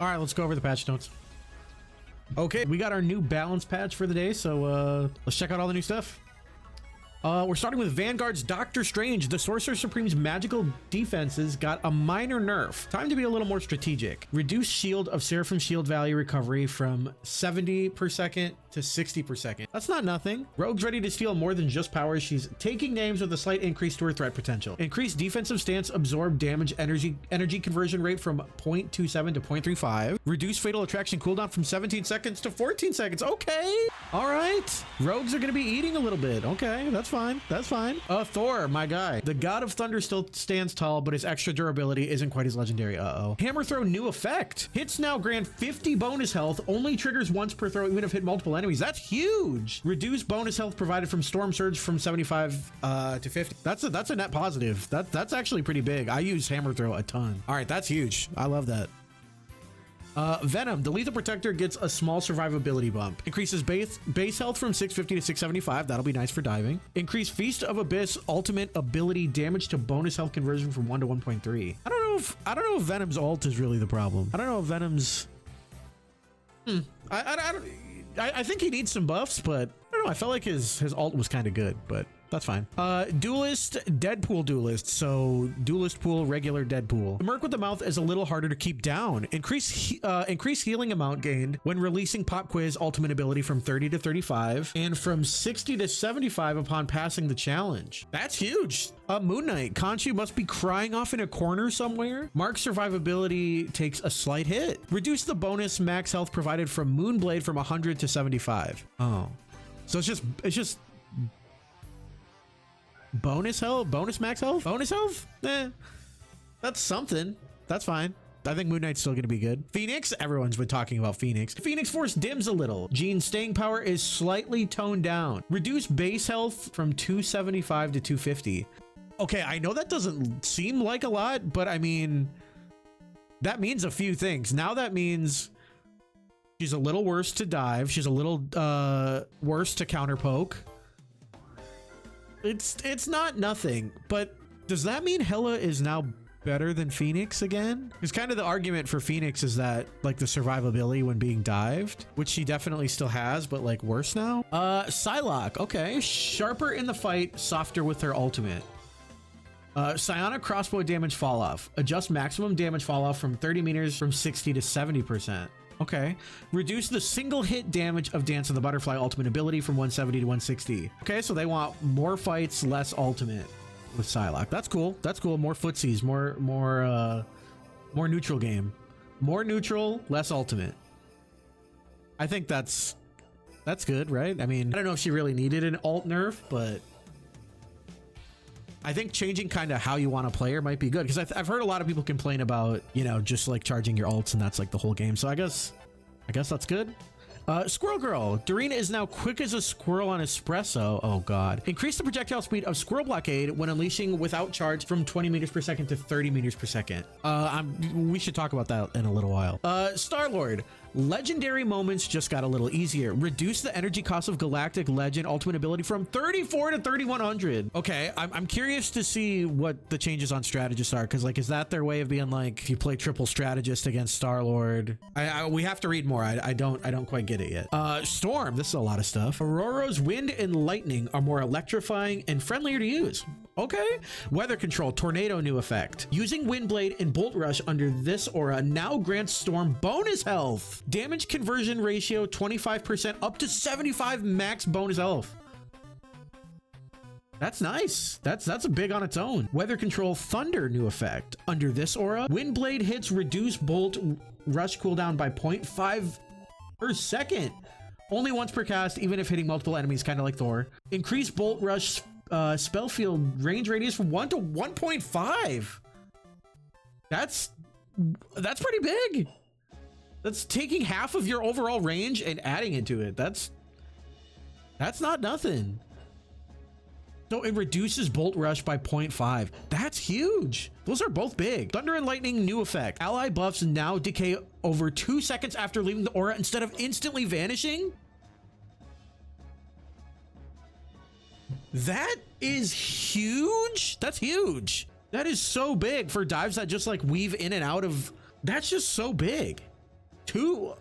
All right, let's go over the patch notes. Okay, we got our new balance patch for the day, so let's check out all the new stuff. We're starting with Vanguard's Doctor Strange. The Sorcerer Supreme's magical defenses got a minor nerf. Time to be a little more strategic. Reduce shield of Seraphim shield value recovery from 70 per second to 60 per second. That's not nothing. Rogue's ready to steal more than just powers. She's taking names with a slight increase to her threat potential. Increase defensive stance, absorb damage energy conversion rate from 0.27 to 0.35. Reduce fatal attraction cooldown from 17 seconds to 14 seconds. Okay. All right. Rogues are going to be eating a little bit. Okay, that's fine. That's fine. Thor, my guy. The God of Thunder still stands tall, but his extra durability isn't quite as legendary. Uh-oh. Hammer Throw new effect. Hits now grant 50 bonus health. Only triggers once per throw, even if hit multiple enemies. That's huge. Reduce bonus health provided from Storm Surge from 75 to 50. That's a net positive. That's actually pretty big. I use Hammer Throw a ton. All right, that's huge. I love that. Venom, the Lethal Protector gets a small survivability bump. Increases base health from 650 to 675. That'll be nice for diving. Increase Feast of Abyss ultimate ability damage to bonus health conversion from 1 to 1.3. I don't know if Venom's ult is really the problem. I don't know if Venom's... I think he needs some buffs, but I don't know. I felt like his ult was kind of good, but that's fine. Duelist, Deadpool Duelist. So Duelist Pool, regular Deadpool. The Merc with the Mouth is a little harder to keep down. Increase healing amount gained when releasing Pop Quiz ultimate ability from 30 to 35 and from 60 to 75 upon passing the challenge. That's huge. Moon Knight, Khonshu must be crying off in a corner somewhere. Mark's survivability takes a slight hit. Reduce the bonus max health provided from Moonblade from 100 to 75. Oh, so it's just bonus health, bonus max health, bonus health. That's something. That's fine. I think Moon Knight's still going to be good. Phoenix, everyone's been talking about Phoenix. Phoenix Force dims a little. Jean's staying power is slightly toned down. Reduce base health from 275 to 250. Okay, I know that doesn't seem like a lot, but I mean, that means a few things. Now that means she's a little worse to dive. She's a little worse to counter poke. It's not nothing, but does that mean Hela is now better than Phoenix again? Because kind of the argument for Phoenix is that like the survivability when being dived, which she definitely still has, but like worse now. Psylocke, okay. Sharper in the fight, softer with her ultimate. Psionic crossbow damage fall off. Adjust maximum damage fall off from 30 meters from 60 to 70%. Okay. Reduce the single hit damage of Dance of the Butterfly ultimate ability from 170 to 160. Okay, so they want more fights, less ultimate with Psylocke. That's cool. That's cool. More footsies, more neutral game. More neutral, less ultimate. I think that's good, right? I mean, I don't know if she really needed an alt nerf, but I think changing kind of how you want to play her might be good, because I've heard a lot of people complain about, you know, just like charging your ults and that's like the whole game. So I guess that's good. Squirrel Girl. Dorina is now quick as a squirrel on espresso. Oh god. Increase the projectile speed of Squirrel Blockade when unleashing without charge from 20 meters per second to 30 meters per second. We should talk about that in a little while. Star-Lord. Legendary moments just got a little easier. Reduce the energy cost of Galactic Legend ultimate ability from 34 to 3100. Okay, I'm curious to see what the changes on strategists are, because like, is that their way of being like, if you play triple strategist against Star-Lord? We have to read more. I don't quite get it yet. Storm, this is a lot of stuff. Aurora's wind and lightning are more electrifying and friendlier to use. Okay. Weather control, tornado new effect. Using Windblade and Bolt Rush under this aura now grants Storm bonus health. Damage conversion ratio 25% up to 75 max bonus health. That's nice. That's a big on its own. Weather control, thunder new effect. Under this aura, Windblade hits reduce Bolt Rush cooldown by 0.5 per second. Only once per cast, even if hitting multiple enemies, kind of like Thor. Increase Bolt Rush spell field range radius from 1 to 1.5. That's pretty big. That's taking half of your overall range and adding it to it. That's not nothing. So it reduces Bolt Rush by 0.5. That's huge. Those are both big. Thunder and Lightning new effect. Ally buffs now decay over 2 seconds after leaving the aura instead of instantly vanishing. That is huge. That's huge. That is so big for dives that just like weave in and out of. That's just so big. Two.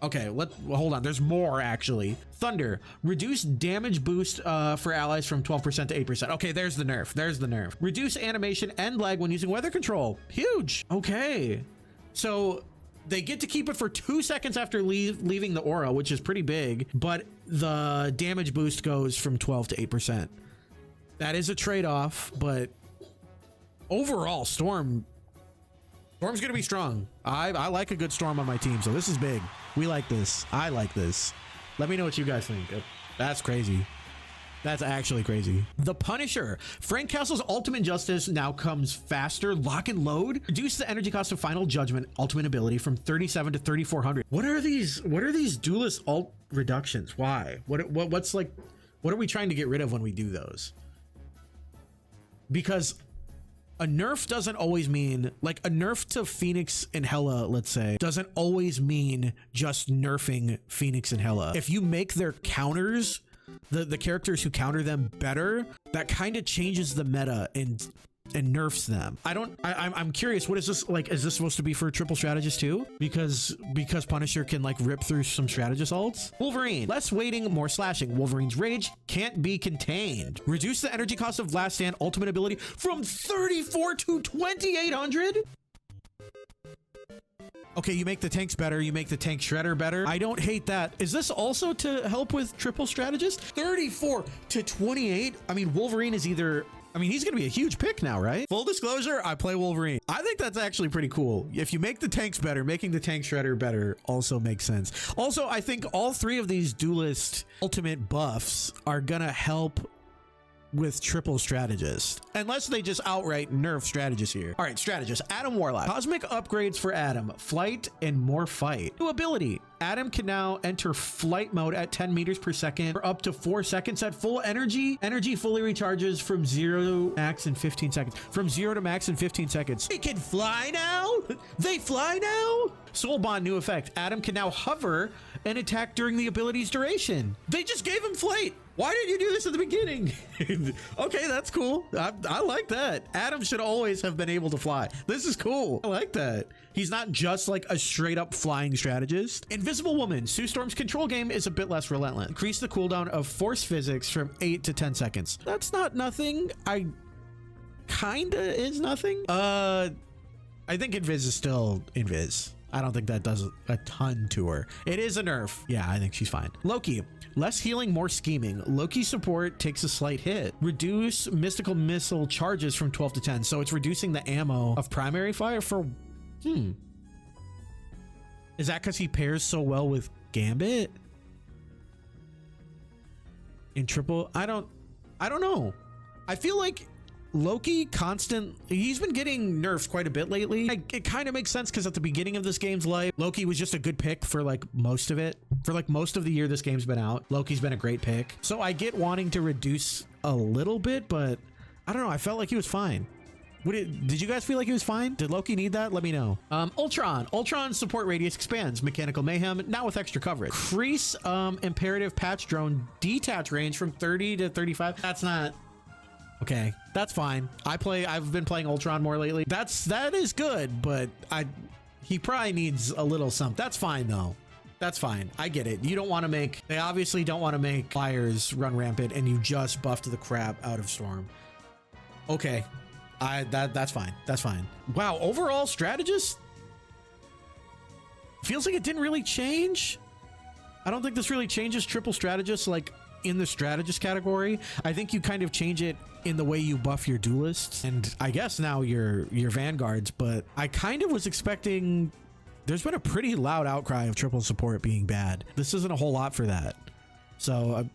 Okay, well, hold on. There's more, actually. Thunder. Reduce damage boost for allies from 12% to 8%. Okay, there's the nerf. There's the nerf. Reduce animation and lag when using weather control. Huge. Okay. So they get to keep it for 2 seconds after leaving the aura, which is pretty big, but the damage boost goes from 12 to 8%. That is a trade-off, but overall, Storm's gonna be strong. I like a good Storm on my team, so this is big. We like this. I like this. Let me know what you guys think. That's crazy. That's actually crazy. The Punisher. Frank Castle's ultimate justice now comes faster. Lock and load. Reduce the energy cost of Final Judgment ultimate ability from 37 to 3400. What are these duelist alt reductions? Why? What are we trying to get rid of when we do those? Because a nerf doesn't always mean, like, a nerf to Phoenix and Hela, let's say, doesn't always mean just nerfing Phoenix and Hela. If you make their counters, the characters who counter them better, that kind of changes the meta and nerfs them. I'm curious, what is this like? Is this supposed to be for triple strategist too? Because Punisher can like rip through some strategist ults. Wolverine. Less waiting, more slashing. Wolverine's rage can't be contained. Reduce the energy cost of Last Stand ultimate ability from 34 to 2800. Okay, you make the tanks better. You make the tank shredder better. I don't hate that. Is this also to help with triple strategist? 34 to 28. I mean, Wolverine is either, I mean, he's going to be a huge pick now, right? Full disclosure, I play Wolverine. I think that's actually pretty cool. If you make the tanks better, making the tank shredder better also makes sense. Also, I think all three of these duelist ultimate buffs are going to help with triple strategist, unless they just outright nerf strategist here. All right, strategist. Adam Warlock. Cosmic upgrades for Adam. Flight and more fight. New ability. Adam can now enter flight mode at 10 meters per second for up to 4 seconds at full energy. Energy fully recharges from 0 to max in 15 seconds. From 0 to max in 15 seconds. They can fly now? They fly now? Soul Bond new effect. Adam can now hover and attack during the ability's duration. They just gave him flight. Why didn't you do this at the beginning? Okay, that's cool. I like that. Adam should always have been able to fly. This is cool. I like that. He's not just like a straight up flying strategist. Invisible Woman. Sue Storm's control game is a bit less relentless. Increase the cooldown of force physics from 8 to 10 seconds. That's not nothing. I kinda is nothing. I think Invis is still Invis. I don't think that does a ton to her. It is a nerf. Yeah, I think she's fine. Loki. Less healing, more scheming. Loki support takes a slight hit. Reduce mystical missile charges from 12 to 10. So it's reducing the ammo of primary fire for... Is that because he pairs so well with Gambit? In triple? I don't know. I feel like Loki he's been getting nerfed quite a bit lately. It kind of makes sense because at the beginning of this game's life, Loki was just a good pick for like most of it. For like most of the year this game's been out, Loki's been a great pick. So I get wanting to reduce a little bit, but I don't know. I felt like he was fine. Did you guys feel like he was fine? Did Loki need that? Let me know. Ultron. Ultron's support radius expands. Mechanical Mayhem, now with extra coverage. Increase imperative patch drone detach range from 30 to 35. That's not... Okay, that's fine. I've been playing Ultron more lately. That is good, but he probably needs a little something. That's fine though. That's fine. I get it. You don't want to they obviously don't want to make fires run rampant and you just buffed the crap out of Storm. Okay. That's fine. That's fine. Wow, overall strategist feels like it didn't really change. I don't think this really changes triple strategist like in the strategist category. I think you kind of change it in the way you buff your duelists and I guess now your vanguards, but I kind of was expecting... There's been a pretty loud outcry of triple support being bad. This isn't a whole lot for that. So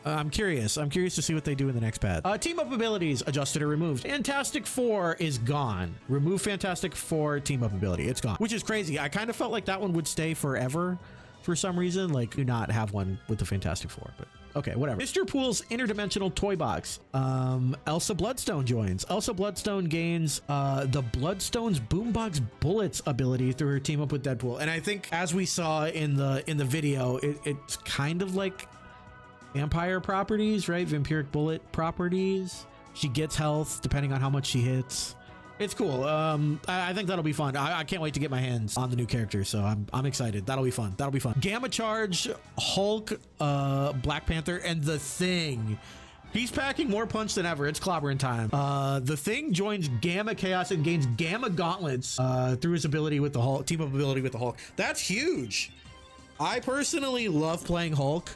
I'm curious. I'm curious to see what they do in the next patch. Team up abilities adjusted or removed. Fantastic Four is gone. Remove Fantastic Four team up ability. It's gone, which is crazy. I kind of felt like that one would stay forever for some reason. Like, do not have one with the Fantastic Four, but okay, whatever. Mr. Pool's interdimensional toy box. Elsa Bloodstone joins. Elsa Bloodstone gains the Bloodstone's boombox bullets ability through her team up with Deadpool. And I think as we saw in the video, it's kind of like vampire properties, right? Vampiric bullet properties. She gets health depending on how much she hits. It's cool. I think that'll be fun. I can't wait to get my hands on the new character, so I'm excited. That'll be fun. That'll be fun. Gamma Charge, Hulk, Black Panther, and the Thing. He's packing more punch than ever. It's clobbering time. The Thing joins Gamma Chaos and gains Gamma Gauntlets through his ability with the Hulk, team up ability with the Hulk. That's huge. I personally love playing Hulk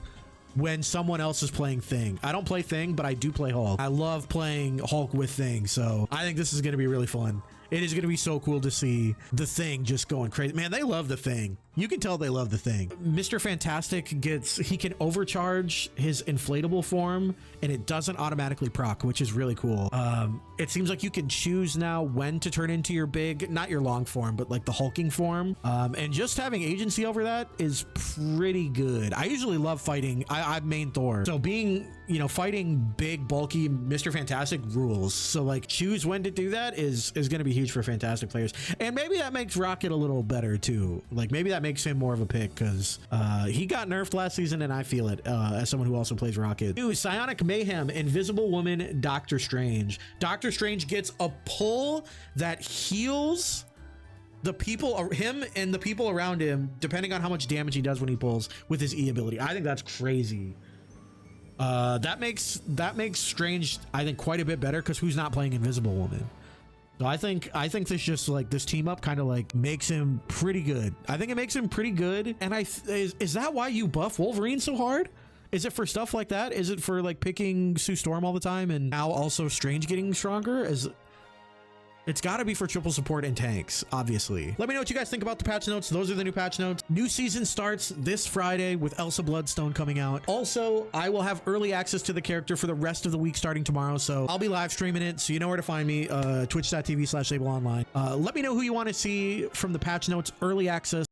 when someone else is playing Thing. I don't play Thing, but I do play Hulk. I love playing Hulk with Thing, so I think this is going to be really fun. It is going to be so cool to see the Thing just going crazy. Man, they love the Thing. You can tell they love the Thing. Mr. Fantastic he can overcharge his inflatable form and it doesn't automatically proc, which is really cool. It seems like you can choose now when to turn into your big, not your long form, but like the hulking form. And just having agency over that is pretty good. I usually love fighting. I main Thor. So being, you know, fighting big, bulky Mr. Fantastic rules. So like choose when to do that is going to be huge for Fantastic players. And maybe that makes Rocket a little better too. Like maybe that makes him more of a pick because he got nerfed last season and I feel it as someone who also plays Rocket. New Psionic Mayhem, Invisible Woman, Doctor Strange. Doctor Strange gets a pull that heals the people, him and the people around him, depending on how much damage he does when he pulls with his E ability. I think that's crazy. That makes Strange, I think, quite a bit better because who's not playing Invisible Woman? So I think this just like this team up kind of like makes him pretty good. I think it makes him pretty good. And is that why you buff Wolverine so hard? Is it for stuff like that? Is it for like picking Sue Storm all the time and now also Strange getting stronger? It's got to be for triple support and tanks, obviously. Let me know what you guys think about the patch notes. Those are the new patch notes. New season starts this Friday with Elsa Bloodstone coming out. Also, I will have early access to the character for the rest of the week starting tomorrow. So I'll be live streaming it. So you know where to find me, twitch.tv/SableOnline. Let me know who you want to see from the patch notes, early access.